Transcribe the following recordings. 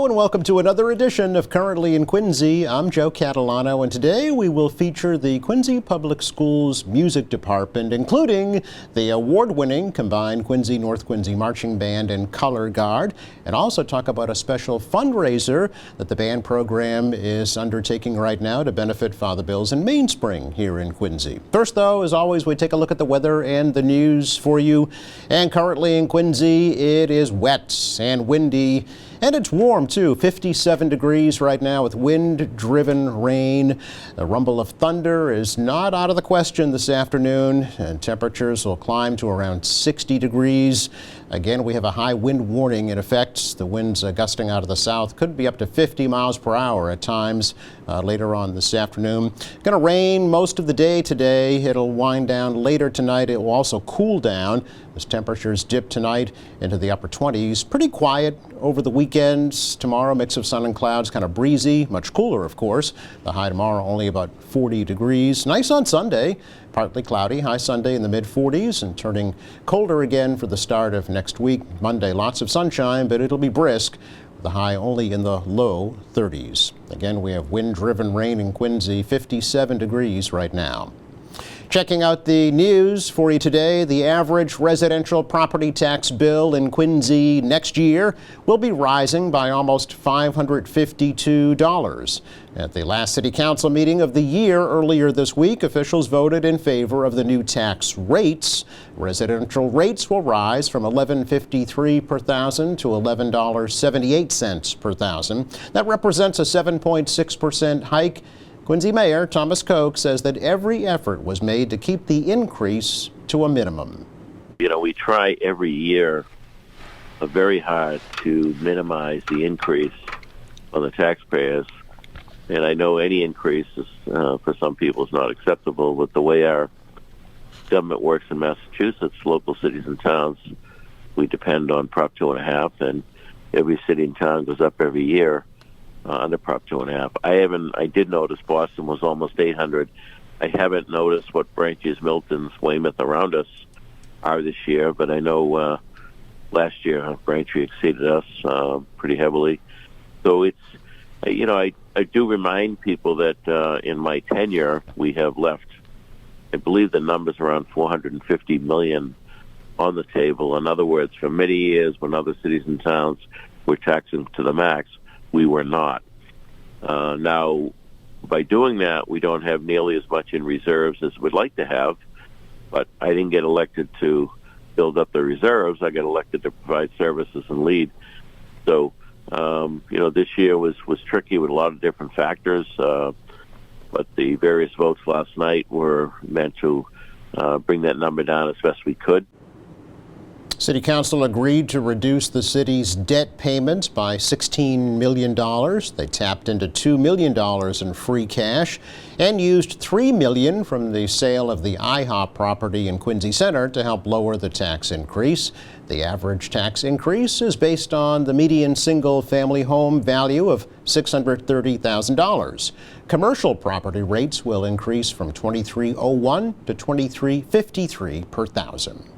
Hello and welcome to another edition of Currently in Quincy. I'm Joe Catalano, and today we will feature the Quincy Public Schools Music Department, including the award-winning combined Quincy-North Quincy Marching Band and Color Guard, and also talk about a special fundraiser that the band program is undertaking right now to benefit Father Bill's in Mainspring here in Quincy. First, though, as always, we take a look at the weather and the news for you. And currently in Quincy, it is wet and windy. And it's warm, too. 57 degrees right now with wind-driven rain. The rumble of thunder is not out of the question this afternoon, and temperatures will climb to around 60 degrees. Again, we have a high wind warning in effect. The winds gusting out of the south could be up to 50 miles per hour at times later on this afternoon. Going to rain most of the day today. It'll wind down later tonight. It will also cool down as temperatures dip tonight into the upper 20s. Pretty quiet over the weekends. Tomorrow, mix of sun and clouds, kind of breezy, much cooler, of course. The high tomorrow only about 40 degrees. Nice on Sunday. Partly cloudy, high Sunday in the mid-40s and turning colder again for the start of next week. Monday, lots of sunshine, but it'll be brisk. The high only in the low 30s. Again, we have wind-driven rain in Quincy, 57 degrees right now. Checking out the news for you today, the average residential property tax bill in Quincy next year will be rising by almost $552. At the last City Council meeting of the year earlier this week, officials voted in favor of the new tax rates. Residential rates will rise from $11.53 per thousand to $11.78 per thousand. That represents a 7.6% hike. Quincy Mayor Thomas Koch says that every effort was made to keep the increase to a minimum. You know, we try every year very hard to minimize the increase on the taxpayers. And I know any increase is, for some people is not acceptable, but the way our government works in Massachusetts, local cities and towns, we depend on Prop 2.5, and every city and town goes up every year. Under Prop 2.5. I did notice Boston was almost 800. I haven't noticed what Branches, Miltons, Weymouth around us are this year, but I know last year Braintree exceeded us pretty heavily. So it's, you know, I do remind people that in my tenure we have left, I believe the number's around $450 million on the table. In other words, for many years when other cities and towns were taxing to the max, we were not. Now, by doing that, we don't have nearly as much in reserves as we'd like to have, but I didn't get elected to build up the reserves. I got elected to provide services and lead. So, you know, this year was tricky with a lot of different factors, but the various votes last night were meant to bring that number down as best we could. City Council agreed to reduce the city's debt payments by $16 million. They tapped into $2 million in free cash and used $3 million from the sale of the IHOP property in Quincy Center to help lower the tax increase. The average tax increase is based on the median single-family home value of $630,000. Commercial property rates will increase from $23.01 to $23.53 per thousand.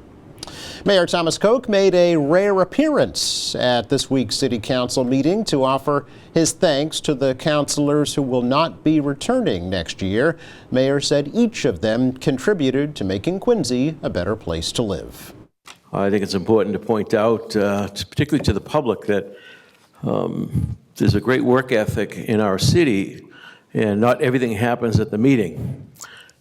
Mayor Thomas Koch made a rare appearance at this week's City Council meeting to offer his thanks to the councilors who will not be returning next year. Mayor said each of them contributed to making Quincy a better place to live. I think it's important to point out, particularly to the public, that there's a great work ethic in our city, and not everything happens at the meeting.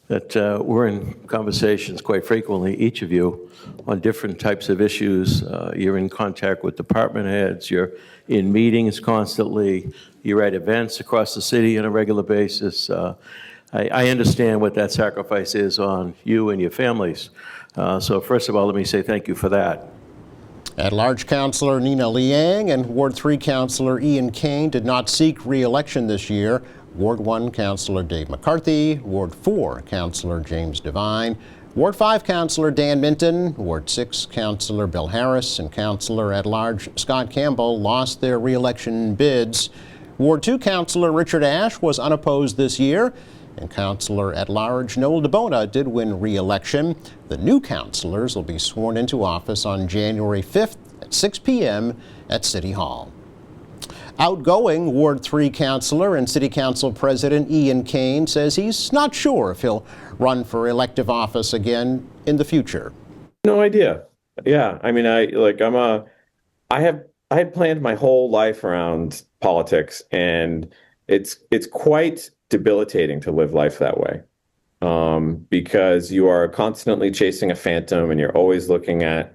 That we're in conversations quite frequently, each of you, on different types of issues. You're in contact with department heads, you're in meetings constantly, you're at events across the city on a regular basis. I understand what that sacrifice is on you and your families. So first of all, let me say thank you for that. At-large Councilor Nina Liang and Ward 3 Councilor Ian Kane did not seek re-election this year. Ward 1 Councilor Dave McCarthy, Ward 4 Councilor James Devine, Ward 5 Councilor Dan Minton, Ward 6 Councilor Bill Harris, and Councilor at-large Scott Campbell lost their re-election bids. Ward 2 Councilor Richard Ashe was unopposed this year, and Councilor at-large Noel DeBona did win re-election. The new councilors will be sworn into office on January 5th at 6 p.m. at City Hall. Outgoing Ward 3 councilor and City Council President Ian Kane says he's not sure if he'll run for elective office again in the future. No idea. Yeah, I mean, I had planned my whole life around politics, and it's quite debilitating to live life that way, because you are constantly chasing a phantom, and you're always looking at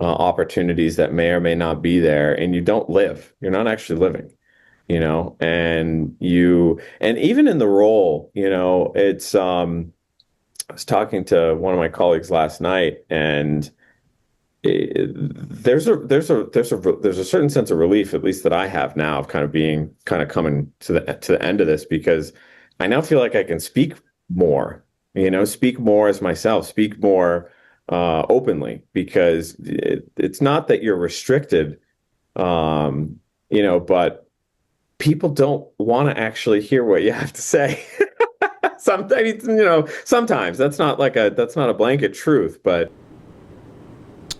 opportunities that may or may not be there, and you don't live. You're not actually living, and even in the role, it's. I was talking to one of my colleagues last night, and there's a certain sense of relief, at least that I have now, of coming to the end of this, because I now feel like I can speak more, speak more as myself, speak more openly, because it's not that you're restricted, but people don't want to actually hear what you have to say. Sometimes that's not a blanket truth, but.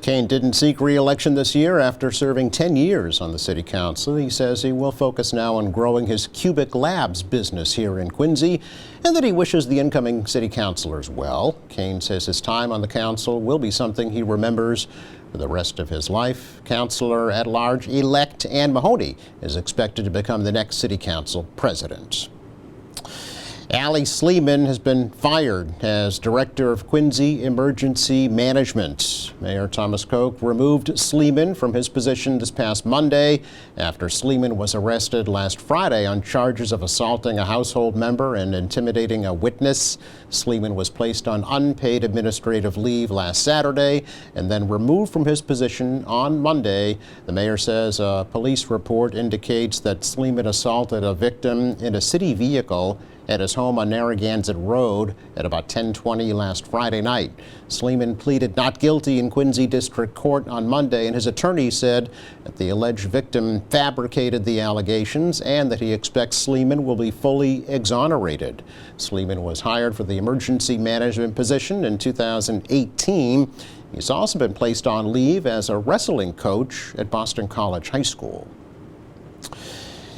Kane didn't seek re-election this year after serving 10 years on the city council. He says he will focus now on growing his Cubic Labs business here in Quincy, and that he wishes the incoming city councilors well. Kane says his time on the council will be something he remembers for the rest of his life. Councilor at large-elect Ann Mahoney is expected to become the next city council president. Allie Sleeman has been fired as Director of Quincy Emergency Management. Mayor Thomas Koch removed Sleeman from his position this past Monday after Sleeman was arrested last Friday on charges of assaulting a household member and intimidating a witness. Sleeman was placed on unpaid administrative leave last Saturday and then removed from his position on Monday. The mayor says a police report indicates that Sleeman assaulted a victim in a city vehicle at his home on Narragansett Road at about 10:20 last Friday night. Sleeman pleaded not guilty in Quincy District Court on Monday, and his attorney said that the alleged victim fabricated the allegations and that he expects Sleeman will be fully exonerated. Sleeman was hired for the emergency management position in 2018. He's also been placed on leave as a wrestling coach at Boston College High School.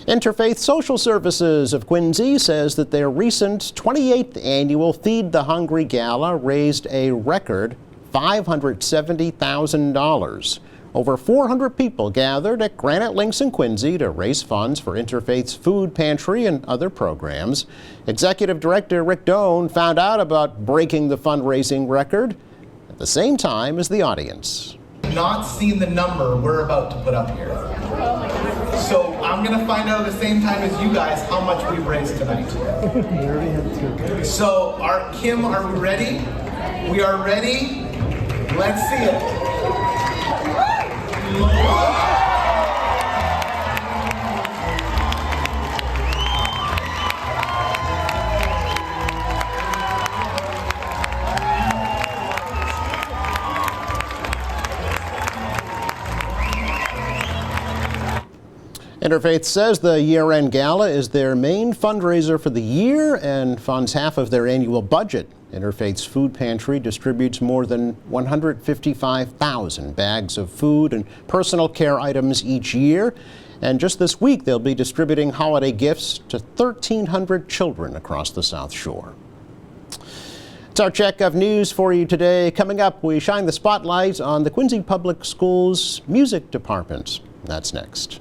Interfaith Social Services of Quincy says that their recent 28th annual Feed the Hungry Gala raised a record $570,000. Over 400 people gathered at Granite Links in Quincy to raise funds for Interfaith's food pantry and other programs. Executive Director Rick Doan found out about breaking the fundraising record at the same time as the audience. Not seen the number we're about to put up here. So I'm gonna find out at the same time as you guys how much we've raised tonight. So Kim, are we ready? We are ready. Let's see it. Interfaith says the year-end gala is their main fundraiser for the year and funds half of their annual budget. Interfaith's food pantry distributes more than 155,000 bags of food and personal care items each year. And just this week, they'll be distributing holiday gifts to 1,300 children across the South Shore. It's our check of news for you today. Coming up, we shine the spotlight on the Quincy Public Schools Music Department. That's next.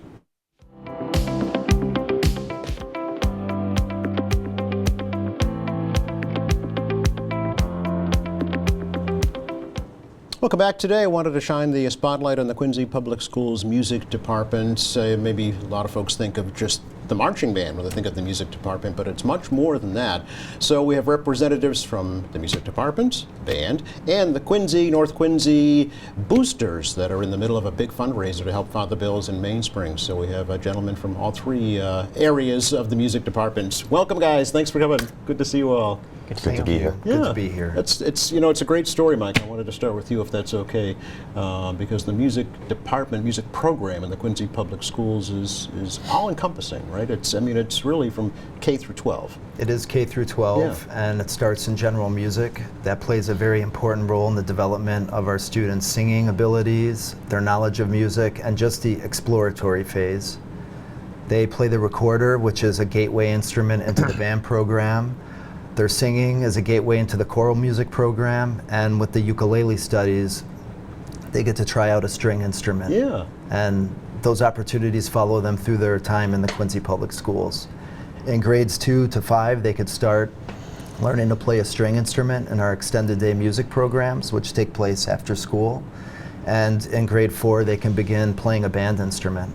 Welcome back. Today I wanted to shine the spotlight on the Quincy Public Schools Music Department. Maybe a lot of folks think of just the marching band when they think of the music department, but it's much more than that. So we have representatives from the music department, band, and the Quincy, North Quincy boosters that are in the middle of a big fundraiser to help Father Bill's in Mainspring. So we have a gentleman from all three areas of the music department. Welcome, guys. Thanks for coming. Good to see you all. Good to be here. Yeah. Good to be here. It's a great story, Mike. I wanted to start with you, if that's okay, because the music department, music program in the Quincy Public Schools is all-encompassing, right? It's really from K through 12. It is K through 12, and it starts in general music. That plays a very important role in the development of our students' singing abilities, their knowledge of music, and just the exploratory phase. They play the recorder, which is a gateway instrument into the band program. Their singing is a gateway into the choral music program, and with the ukulele studies, they get to try out a string instrument. Yeah. And those opportunities follow them through their time in the Quincy Public Schools. In grades 2 to 5, they could start learning to play a string instrument in our extended day music programs, which take place after school. And in grade 4, they can begin playing a band instrument.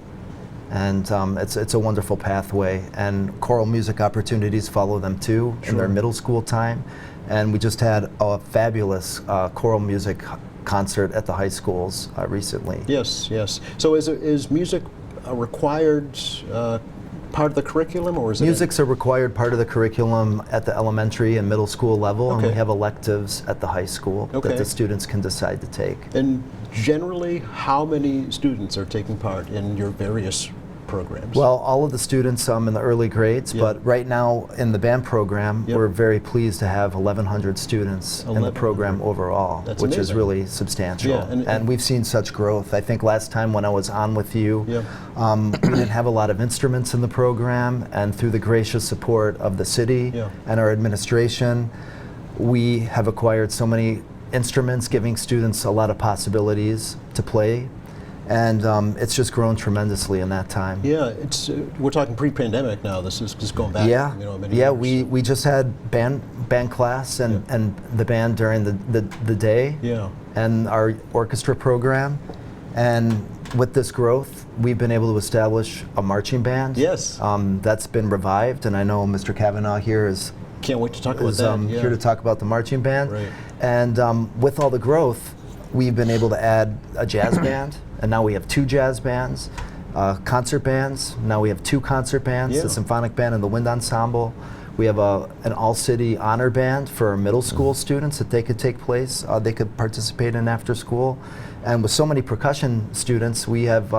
And it's a wonderful pathway. And choral music opportunities follow them too in their middle school time. And we just had a fabulous choral music concert at the high schools recently. Yes, yes. So is music a required part of the curriculum, or is Music's a required part of the curriculum at the elementary and middle school level, and Okay. we have electives at the high school Okay. that the students can decide to take. And generally, how many students are taking part in your various programs? Well, all of the students in the early grades, Yeah. but right now in the band program, Yep. we're very pleased to have 1,100 students in the program overall, That's which is amazing. really substantial. Yeah, and we've seen such growth. I think last time when I was on with you, Yep. we didn't have a lot of instruments in the program, and through the gracious support of the city Yeah. and our administration, we have acquired so many instruments, giving students a lot of possibilities to play. And it's just grown tremendously in that time. Yeah, it's we're talking pre-pandemic now. This is just going back. Yeah, Many yeah. years. We just had band class and the band during the day. Yeah. And our orchestra program, and with this growth, we've been able to establish a marching band. Yes. That's been revived, and I know Mr. Kavanaugh here is Can't wait to talk about is that. Yeah. here to talk about the marching band. Right. And with all the growth, we've been able to add a jazz band, and now we have 2 jazz bands, concert bands. Now we have 2 concert bands, Yeah. the symphonic band and the wind ensemble. We have an all-city honor band for middle school students that they could take place. They could participate in after school. And with so many percussion students, we have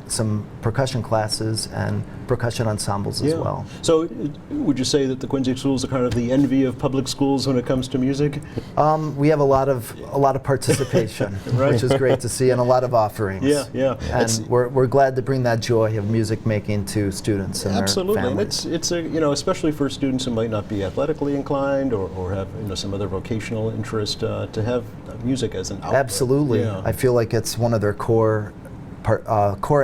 some percussion classes and percussion ensembles as Yeah. well. So, would you say that the Quincy schools are kind of the envy of public schools when it comes to music? We have a lot of participation, Right. which is great to see, and a lot of offerings. Yeah, yeah. It's- And we're glad to bring that joy of music making to students and Absolutely, their and families. it's a especially for students who might not be athletically inclined or have some other vocational interest to have music as an outlet. Absolutely, Yeah. I feel like it's one of their core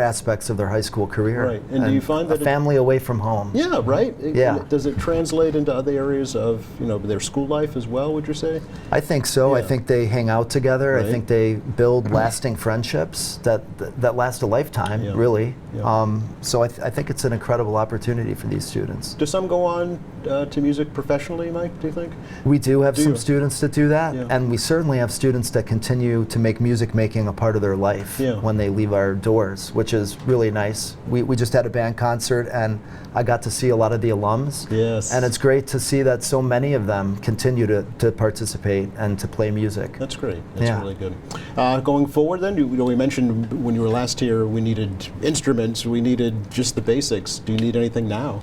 aspects of their high school career. Right. And do you find that a family away from home? Yeah, right. Yeah. Does it translate into other areas of their school life as well? Would you say? I think so. I Yeah. think they hang out together. Right. I think they build lasting friendships that last a lifetime, Yeah. really. Yeah. So I think it's an incredible opportunity for these students. Do some go on to music professionally, Mike? Do you think? We do have Do some you? students that do that, Yeah. and we certainly have students that continue to make music making a part of their life Yeah. when they leave our doors, which is really nice. We just had a band concert, and I got to see a lot of the alums. Yes. And it's great to see that so many of them continue to participate and to play music. That's great. That's Yeah. really good. Going forward, then, we mentioned when you were last here, we needed instruments. We needed just the basics. Do you need anything now?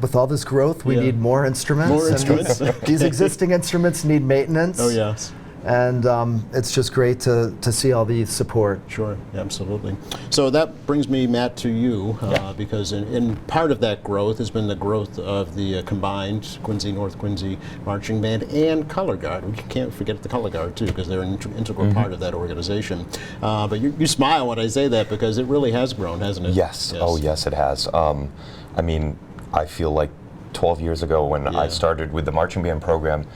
With all this growth, we Yeah. need more instruments. More and instruments. These existing instruments need maintenance. Oh yes. And it's just great to see all the support. Sure, absolutely. So that brings me, Matt, to you, because in part of that growth has been the growth of the combined Quincy North Quincy Marching Band and Color Guard. We can't forget the Color Guard too, because they're an integral part of that organization. But you smile when I say that, because it really has grown, hasn't it? Yes. Oh, yes, it has. I mean, I feel like 12 years ago when I Yeah. started with the marching band program,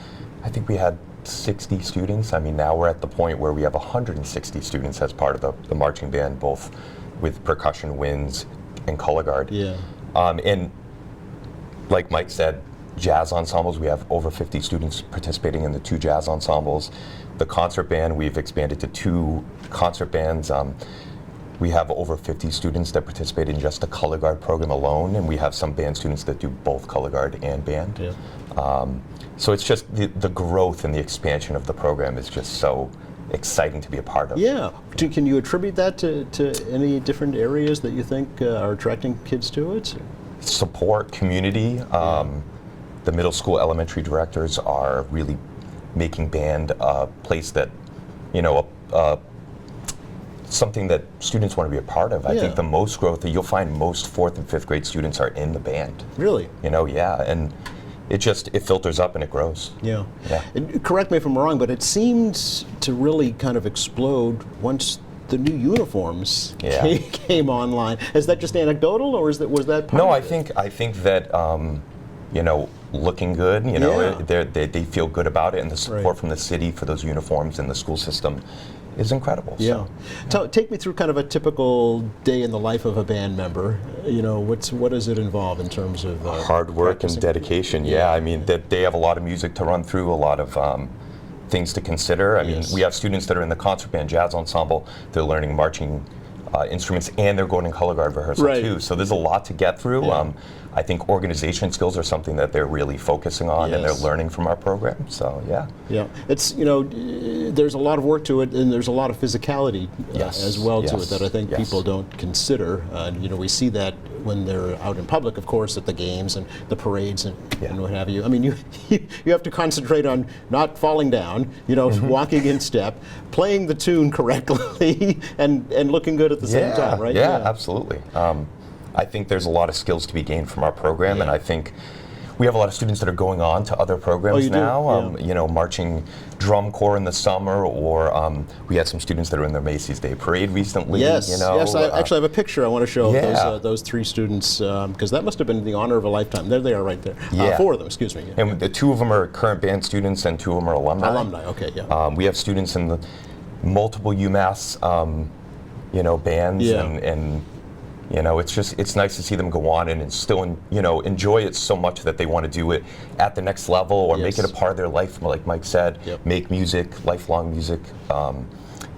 I think we had 60 students. I mean, now we're at the point where we have 160 students as part of the marching band, both with percussion, winds, and color guard. Yeah. And like Mike said, jazz ensembles, we have over 50 students participating in the 2 jazz ensembles. The concert band, we've expanded to 2 concert bands. We have over 50 students that participate in just the color guard program alone, and we have some band students that do both color guard and band. Yeah. So it's just the growth and the expansion of the program is just so exciting to be a part of. Yeah. Can you attribute that to any different areas that you think are attracting kids to it? Support, community. The middle school elementary directors are really making band a place that, something that students want to be a part of. I Yeah. think the most growth, you'll find most 4th and 5th grade students are in the band. Really? You know, yeah, and it filters up and it grows. Yeah. Yeah. And correct me if I'm wrong, but it seems to really kind of explode once the new uniforms Yeah. came online. Is that just anecdotal, or was that part No, of it? I think that you know, looking good, you know, Yeah. they feel good about it, and the support Right. from the city for those uniforms and the school system is incredible. Yeah. Take me through kind of a typical day in the life of a band member. You know, what does it involve in terms of Hard work practicing? and dedication. Yeah, I mean, they have a lot of music to run through, a lot of things to consider. I mean, Yes. we have students that are in the concert band, jazz ensemble. They're learning marching instruments, and they're going in color guard rehearsal Right. too. So there's a lot to get through. Yeah. I think organization skills are something that they're really focusing on, and they're Yes. learning from our program. So yeah. Yeah, it's, you know, there's a lot of work to it, and there's a lot of physicality Yes, as well to it yes, that I think yes. people don't consider. You know, we see that when they're out in public, of course, at the games and the parades and what have you. I mean, you have to concentrate on not falling down, you know, Mm-hmm. walking in step, playing the tune correctly, and looking good at the same time, right? Yeah, absolutely. I think there's a lot of skills to be gained from our program, and I think we have a lot of students that are going on to other programs you do? now. Yeah. You know, marching drum corps in the summer, or we had some students that are in the Macy's Day Parade recently. Yes, you know, yes. I actually have a picture I want to show Yeah. of those 3 students, because that must have been the honor of a lifetime. There they are right there. Yeah. 4 of them, excuse me. And the 2 of them are current band students, and 2 of them are alumni. Alumni, okay, yeah. We have students in the multiple UMass, you know, bands, Yeah. and you know, it's nice to see them go on and still, you know, enjoy it so much that they want to do it at the next level, or make it a Yes. part of their life, like Mike said. Yep. Make music, lifelong music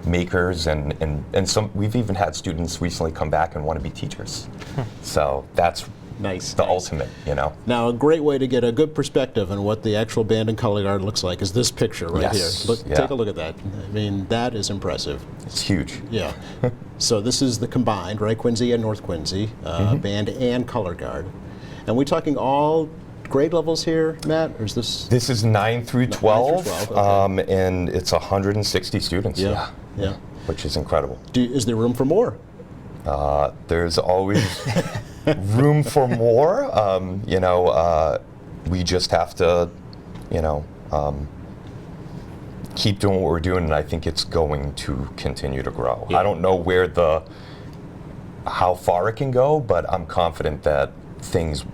makers, and some. We've even had students recently come back and want to be teachers. So that's Nice. the nice. ultimate, you know. Now, a great way to get a good perspective on what the actual band and color guard looks like is this picture right Yes, here. yeah. Take a look at that. I mean, that is impressive. It's huge. Yeah. So this is the combined, right? Quincy and North Quincy, band and color guard. And we talking all grade levels here, Matt, or is this? This is 9 through 12, 12, okay. and it's 160 students. Yeah. Yeah. Which is incredible. Is there room for more? There's always room for more. You know, we just have to, you know, keep doing what we're doing, and I think it's going to continue to grow. Yeah. I don't know how far it can go, but I'm confident that things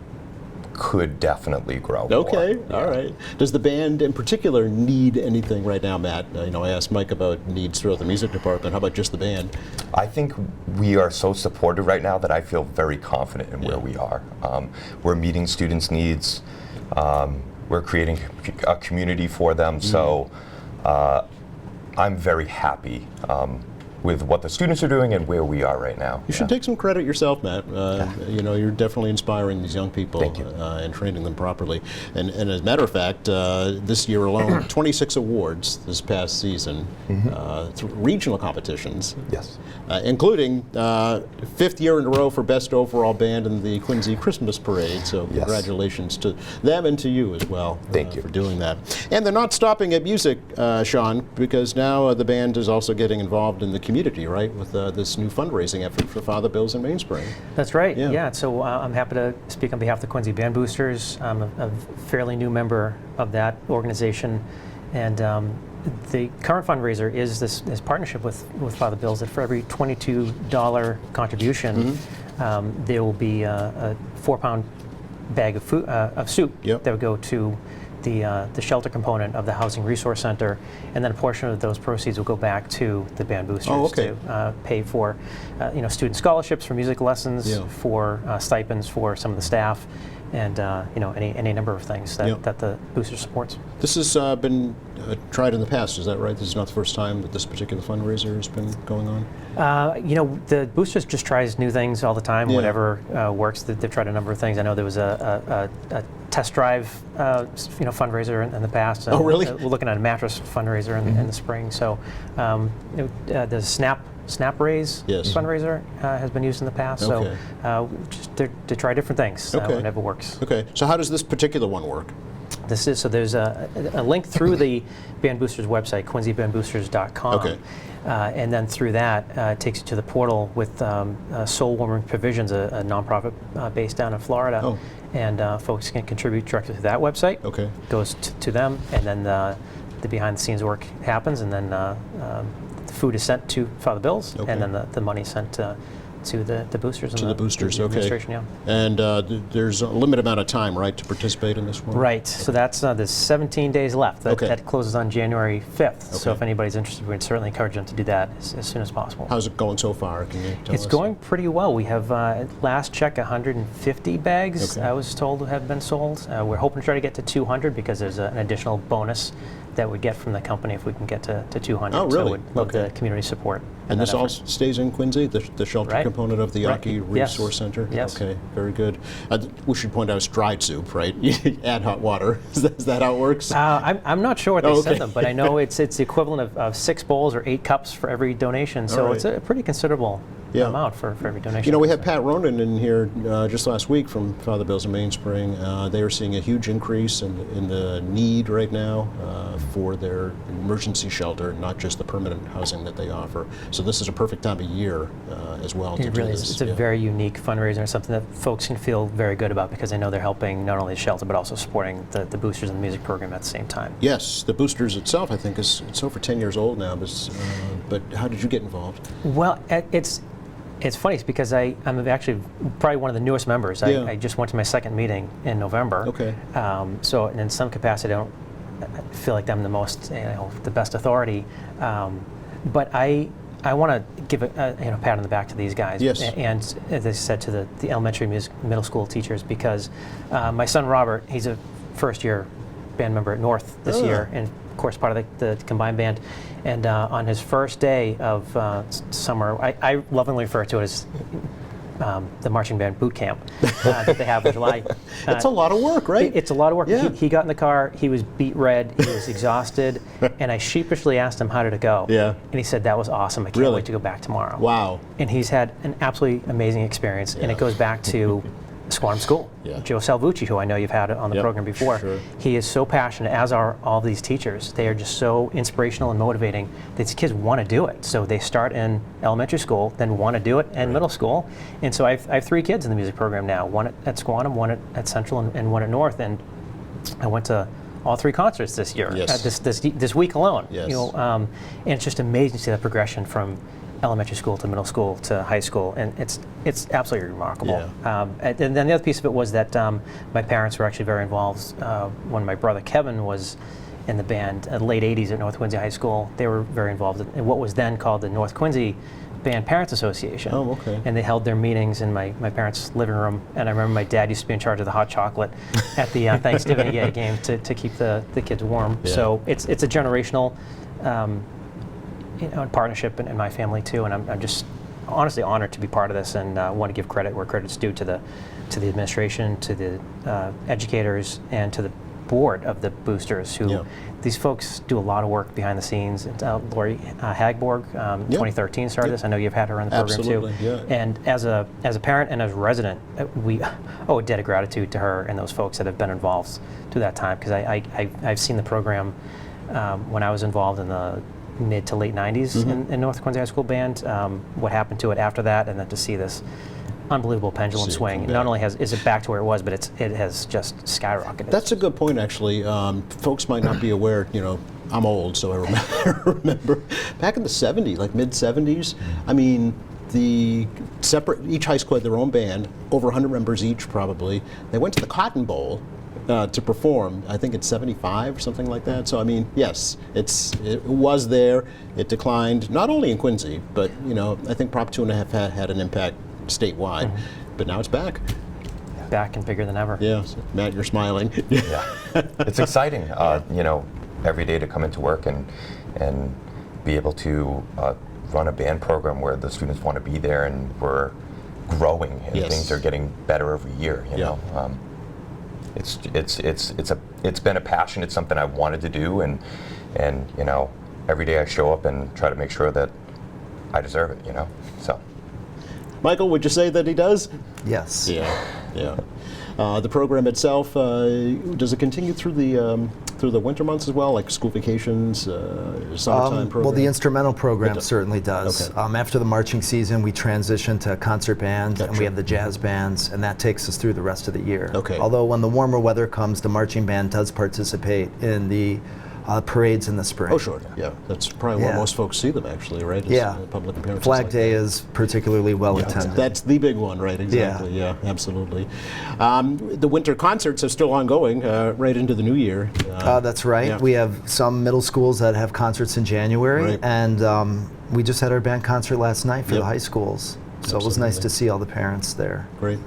could definitely grow. Okay, more. all right. Does the band in particular need anything right now, Matt? You know, I asked Mike about needs throughout the music department. How about just the band? I think we are so supported right now that I feel very confident in where we are. We're meeting students' needs. We're creating a community for them. So I'm very happy with what the students are doing and where we are right now. You should take some credit yourself, Matt. You know, you're definitely inspiring these young people. Thank you. And training them properly. And as a matter of fact, this year alone, 26 awards this past season, through regional competitions. Yes. Including 5th year in a row for Best Overall Band in the Quincy Christmas Parade. So Yes. congratulations to them and to you as well. Thank you. For doing that. And they're not stopping at music, Sean, because now the band is also getting involved in the community, right, with this new fundraising effort for Father Bill's in Mainspring. That's right. Yeah. Yeah. So I'm happy to speak on behalf of the Quincy Band Boosters. I'm a fairly new member of that organization, and the current fundraiser is this partnership with Father Bill's. That for every $22 contribution, there will be a 4-pound bag of food, of soup Yep. that would go to the shelter component of the Housing Resource Center, and then a portion of those proceeds will go back to the Band Boosters Oh, okay. to pay for you know, student scholarships for music lessons, Yeah. for stipends for some of the staff, and you know, any number of things that, Yep. that the booster supports. This has been tried in the past, is that right? This is not the first time that this particular fundraiser has been going on? You know, the boosters just tries new things all the time. Yeah. Whatever works. They've tried a number of things. I know there was a test drive, you know, fundraiser in the past. Oh, really? We're looking at a mattress fundraiser in the spring. So you know, the Snap Raise Yes. fundraiser has been used in the past. Okay. So just to try different things Okay. whenever works. Okay, so how does this particular one work? This is, so there's a link through the Band Boosters website, QuincyBandBoosters.com. Okay. And then through that, it takes you to the portal with Soul Warming Provisions, a nonprofit based down in Florida. Oh. And folks can contribute directly to that website. Okay. Goes to them, and then the behind the scenes work happens, and then the food is sent to Father Bills, Okay. and then the money sent to the boosters. And To the boosters, the okay. administration, yeah. And there's a limited amount of time, right, to participate in this one? Right, so that's there's 17 days left. That closes on January 5th. So Okay. if anybody's interested, we'd certainly encourage them to do that as soon as possible. How's it going so far? Can you tell us? It's going pretty well. We have, at last check, 150 bags, Okay. I was told, have been sold. We're hoping to try to get to 200 because there's an additional bonus that we get from the company if we can get to 200. Oh, So really? we'd love Okay. the community support. in And that this all effort. stays in Quincy, the shelter Right. component of the Right. Yawkey Yes. Resource Center? Yes. Okay, very good. We should point out it's dried soup, right? Add hot water. Is that how it works? I'm not sure what they Oh, send okay. them, but I know it's the equivalent of 6 bowls or 8 cups for every donation. So All right. it's a pretty considerable Yeah. amount for every donation. You know, we had Pat Ronan in here just last week from Father Bills of Mainspring. They are seeing a huge increase in the need right now for their emergency shelter, not just the permanent housing that they offer. So this is a perfect time of year as well to It do really this. is. It's a Yeah. very unique fundraiser and something that folks can feel very good about because they know they're helping not only the shelter but also supporting the boosters and the music program at the same time. Yes, the boosters itself, I think, it's over 10 years old now. But how did you get involved? Well, it's funny because I'm actually probably one of the newest members. Yeah. I just went to my second meeting in November. Okay. So in some capacity, I don't feel like I'm the best authority. But I want to give a pat on the back to these guys. Yes. And as I said, to the elementary music middle school teachers, because my son Robert, he's a first-year band member at North this year, and of course part of the combined band. And on his first day of summer, I lovingly refer to it as the marching band boot camp that they have in July. It's a lot of work, right? It's a lot of work. Yeah. He got in the car, he was beat red, he was exhausted, and I sheepishly asked him, how did it go? Yeah. And he said, that was awesome, I can't Really? wait to go back tomorrow. Wow. And he's had an absolutely amazing experience, and it goes back to Squantum School. Yeah. Joe Salvucci, who I know you've had on the Yep, program before, sure. he is so passionate, as are all these teachers. They are just so inspirational and motivating. These kids want to do it. So they start in elementary school, then want to do it in middle school. And so I have 3 kids in the music program now, one at Squantum, one at Central, and one at North. And I went to all 3 concerts this year, Yes. this week alone. Yes. And it's just amazing to see that progression from elementary school to middle school to high school, and it's absolutely remarkable. Yeah. And then the other piece of it was that my parents were actually very involved. When my brother Kevin was in the band, late 80s at North Quincy High School, they were very involved in what was then called the North Quincy Band Parents Association. Oh, okay. And they held their meetings in my parents' living room, and I remember my dad used to be in charge of the hot chocolate at the Thanksgiving Day game to keep the kids warm. Yeah. So it's a generational partnership in my family too, and I'm just honestly honored to be part of this, and want to give credit where credit's due to the administration, to the educators, and to the board of the boosters, who these folks do a lot of work behind the scenes. And, Lori Hagborg, 2013 started this. I know you've had her on the program Absolutely, too. yeah. And as a parent and as a resident, we owe a debt of gratitude to her and those folks that have been involved through that time, because I've seen the program when I was involved in the mid to late 90s in North Quincy High School Band, what happened to it after that, and then to see this unbelievable pendulum See it swing. come Not back. only is it back to where it was, but it has just skyrocketed. That's a good point, actually. Folks might not be aware, I'm old, so I remember back in the 70s, like mid-70s, I mean, each high school had their own band, over 100 members each probably. They went to the Cotton Bowl to perform, I think it's 75 or something like that. So I mean, yes, it was there. It declined, not only in Quincy, but I think Prop 2.5 had an impact statewide. But now it's back. Back and bigger than ever. Yeah, so, Matt, you're smiling. Yeah, it's exciting. Every day to come into work and be able to run a band program where the students want to be there, and we're growing, and Yes. things are getting better every year. You know, it's been a passion. It's something I wanted to do, and every day I show up and try to make sure that I deserve it. So. Michael, would you say that he does? Yes. Yeah. The program itself, does it continue through the winter months as well, like school vacations, summertime program? Well, the instrumental program does. certainly does. Okay. After the marching season, we transition to concert band, and Gotcha. we have the jazz bands, and that takes us through the rest of the year. Okay. Although when the warmer weather comes, the marching band does participate in the parades in the spring. Oh, sure. Yeah, that's probably where Yeah. most folks see them, actually, right? Is, Yeah. public appearances. Flag like Day that. is particularly well attended. That's the big one, right? Exactly. Yeah, absolutely. The winter concerts are still ongoing right into the new year. That's right. yeah. We have some middle schools that have concerts in January, Right. and we just had our band concert last night for Yep. the high schools. So it was nice Absolutely. to see all the parents there. Great.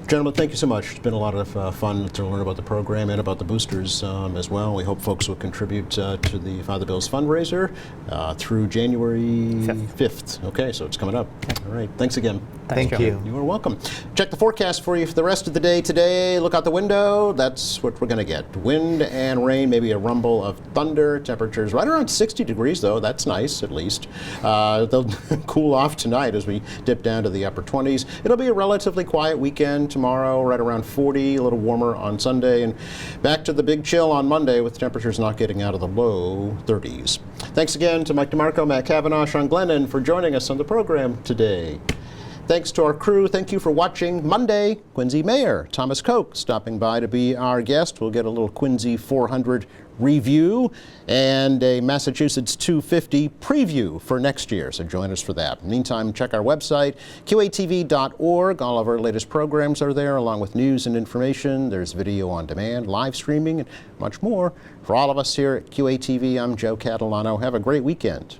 Gentlemen, thank you so much. It's been a lot of fun to learn about the program and about the boosters as well. We hope folks will contribute to the Father Bill's fundraiser through January 5th. Okay, so it's coming up. All right. Thanks again. Thanks, Thank Joe. you. You are welcome. Check the forecast for you for the rest of the day today. Look out the window. That's what we're going to get. Wind and rain, maybe a rumble of thunder. Temperatures right around 60 degrees, though. That's nice, at least. They'll cool off tonight as we dip down to the upper 20s. It'll be a relatively quiet weekend tomorrow, right around 40, a little warmer on Sunday, and back to the big chill on Monday with temperatures not getting out of the low 30s. Thanks again to Mike DeMarco, Matt Kavanaugh, Sean Glennon for joining us on the program today. Thanks to our crew. Thank you for watching Monday. Quincy Mayor Thomas Koch stopping by to be our guest. We'll get a little Quincy 400 review and a Massachusetts 250 preview for next year, so join us for that. Meantime, check our website, qatv.org. All of our latest programs are there, along with news and information. There's video on demand, live streaming, and much more. For all of us here at QATV, I'm Joe Catalano. Have a great weekend.